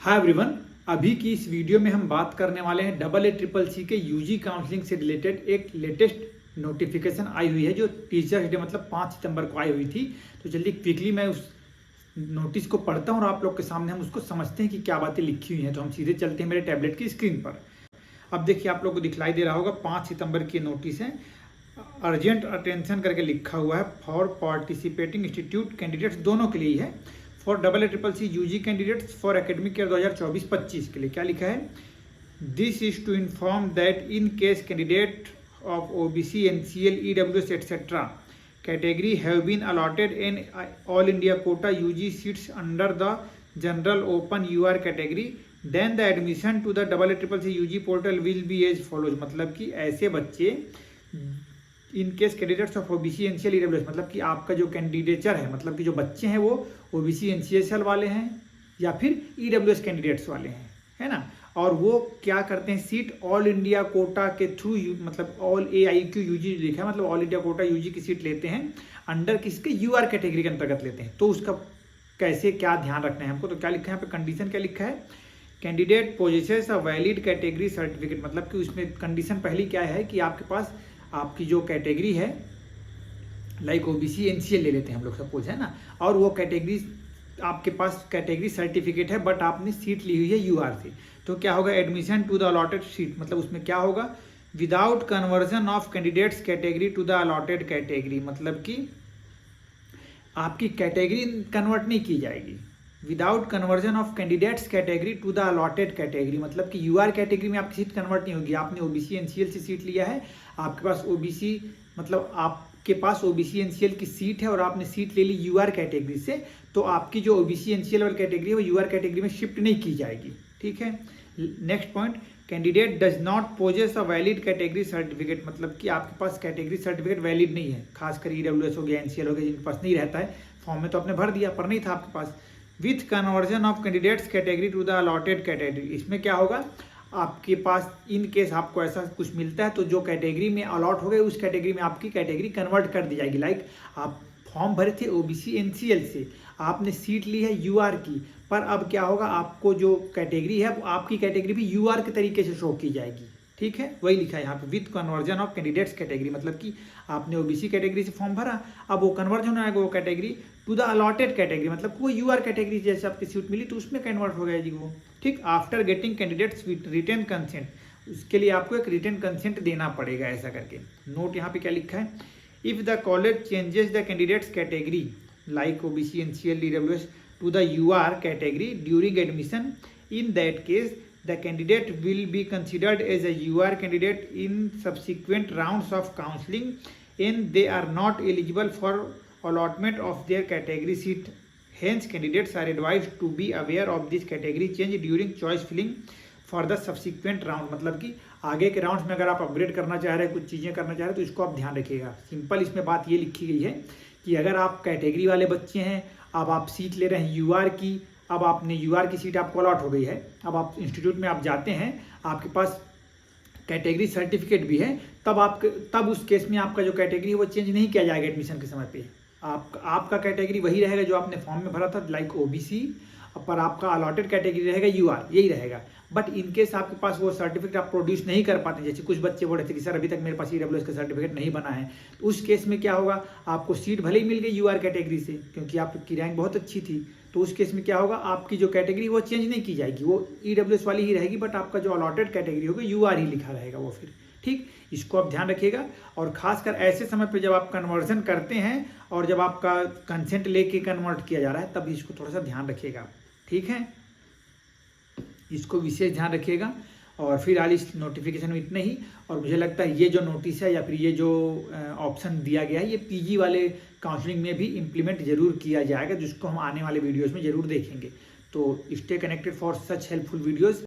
Hi everyone, अभी की इस वीडियो में हम बात करने वाले हैं AA CCC के यूजी काउंसलिंग से रिलेटेड एक लेटेस्ट नोटिफिकेशन आई हुई है जो टीचर्स डे मतलब 5 सितंबर को आई हुई थी। तो जल्दी क्विकली मैं उस नोटिस को पढ़ता हूँ और आप लोग के सामने हम उसको समझते हैं कि क्या बातें लिखी हुई हैं। तो हम सीधे चलते हैं मेरे टैबलेट की स्क्रीन पर। अब देखिए, आप लोग को दिखलाई दे रहा होगा 5 सितंबर की नोटिस है। अर्जेंट अटेंशन करके लिखा हुआ है फॉर पार्टिसिपेटिंग इंस्टीट्यूट कैंडिडेट्स, दोनों के लिए है। For AA CCC UG candidates for academic year 2024-25 के लिए क्या लिखा है, this is to inform that in case candidate of OBC NCL EWS etc category have been allotted in all India quota UG seats under the general open UR category then the admission to the AA CCC UG portal will be as follows। मतलब कि ऐसे बच्चे in case candidates of OBC NCL EWS, मतलब कि आपका जो candidature है, मतलब कि जो बच्चे हैं वो OBC NCL वाले हैं या फिर EWS कैंडिडेट्स वाले हैं, है ना। और वो क्या करते हैं, सीट ऑल इंडिया कोटा के थ्रू, मतलब ऑल AIQ UG लिखा है, मतलब ऑल इंडिया कोटा UG की सीट लेते हैं अंडर किसके, UR कैटेगरी के अंतर्गत लेते हैं। तो उसका कैसे क्या ध्यान रखना है हमको, तो क्या लिखा है यहाँ पे, कंडीशन क्या लिखा है, candidate possesses a valid category certificate. मतलब कि उसमें कंडीशन पहली क्या है कि आपके पास आपकी जो कैटेगरी है, लाइक OBC NCL ले लेते हैं हम लोग सपोज, है ना, और वो कैटेगरी आपके पास कैटेगरी सर्टिफिकेट है बट आपने सीट ली हुई है UR से। तो क्या होगा, admission to the allotted seat, मतलब उसमें क्या होगा, without conversion of candidates category to the allotted category, मतलब कि आपकी कैटेगरी कन्वर्ट नहीं की जाएगी। Without conversion of candidates category to the allotted category, मतलब कि UR कैटेगरी में आपकी सीट कन्वर्ट नहीं होगी। आपने OBC NCL से सीट लिया है, आपके पास OBC, मतलब आपके पास OBC NCL की सीट है और आपने सीट ले ली UR कैटेगरी से, तो आपकी जो OBC NCL वाली कैटेगरी है वो UR कैटेगरी में शिफ्ट नहीं की जाएगी। ठीक है। Next point, candidate does not possess a valid category certificate, मतलब कि आपके पास कैटेगरी सर्टिफिकेट वैलिड नहीं है, खासकर EWS हो गया, NCL हो गया, जिनके पास नहीं रहता है। फॉर्म में तो आपने भर दिया पर नहीं था आपके पास। With conversion of candidates category to the allotted category, इसमें क्या होगा, आपके पास इन केस आपको ऐसा कुछ मिलता है तो जो कैटेगरी में अलॉट हो गए उस कैटेगरी में आपकी कैटेगरी कन्वर्ट कर दी जाएगी। लाइक आप फॉर्म भरे थे OBC NCL से, आपने सीट ली है UR की, पर अब क्या होगा, आपको जो कैटेगरी है वो आपकी कैटेगरी भी UR के तरीके से शो की जाएगी। ठीक है, वही लिखा है यहाँ पे, with conversion of candidates category, मतलब कि आपने OBC कैटेगरी से फॉर्म भरा, अब वो कन्वर्जन हो जाएगा वो category to the allotted category, मतलब वो UR कैटेगरी जैसे आपकी सीट मिली तो उसमें कन्वर्ट हो जाएगी वो। ठीक, after getting candidates with written consent, उसके लिए आपको एक रिटन कंसेंट देना पड़ेगा ऐसा करके। नोट यहाँ पे क्या लिखा है, if the college changes the candidates category like OBC NCL EWS to the UR category during admission, in that case the candidate will be considered as a UR candidate in subsequent rounds of counseling and they are not eligible for allotment of their category seat. Hence candidates are advised to be aware of this category change during choice filling for the subsequent round। मतलब कि आगे के rounds में अगर आप upgrade करना चाह रहे हैं, कुछ चीज़ें करना चाह रहे हैं, तो इसको आप ध्यान रखिएगा। सिंपल इसमें बात ये लिखी गई है कि अगर आप कैटेगरी वाले बच्चे हैं, अब आप सीट ले रहे हैं UR की, अब आपने UR की सीट आपको अलॉट हो गई है, अब आप इंस्टीट्यूट में आप जाते हैं, आपके पास कैटेगरी सर्टिफिकेट भी है, तब उस केस में आपका जो कैटेगरी है वो चेंज नहीं किया जाएगा एडमिशन के समय पे। आपका कैटेगरी वही रहेगा जो आपने फॉर्म में भरा था, लाइक OBC, पर आपका अलॉटेड कैटेगरी रहेगा UR, यही रहेगा। बट इन केस आपके पास वो सर्टिफिकेट आप प्रोड्यूस नहीं कर पाते, जैसे कुछ बच्चे बोल रहे थे कि सर अभी तक मेरे पास EWS का सर्टिफिकेट नहीं बना है, तो उस केस में क्या होगा, आपको सीट भले ही मिल गई UR कैटेगरी से क्योंकि आपकी रैंक बहुत अच्छी थी, तो उस केस में क्या होगा, आपकी जो कैटेगरी वो चेंज नहीं की जाएगी, वो EWS वाली ही रहेगी, बट आपका जो अलॉटेड कैटेगरी होगा UR ही लिखा रहेगा वो फिर। ठीक, इसको आप ध्यान रखिएगा। और खासकर ऐसे समय पे जब आप कन्वर्जन करते हैं और जब आपका कंसेंट लेके कन्वर्ट किया जा रहा है, तब इसको थोड़ा सा ध्यान रखिएगा। ठीक है, इसको विशेष ध्यान रखिएगा। और फिलहाल इस नोटिफिकेशन में इतना ही। और मुझे लगता है ये जो नोटिस है या फिर ये जो ऑप्शन दिया गया है, ये PG वाले काउंसलिंग में भी इम्प्लीमेंट जरूर किया जाएगा, जिसको हम आने वाले वीडियोज़ में जरूर देखेंगे। तो stay connected for such helpful videos.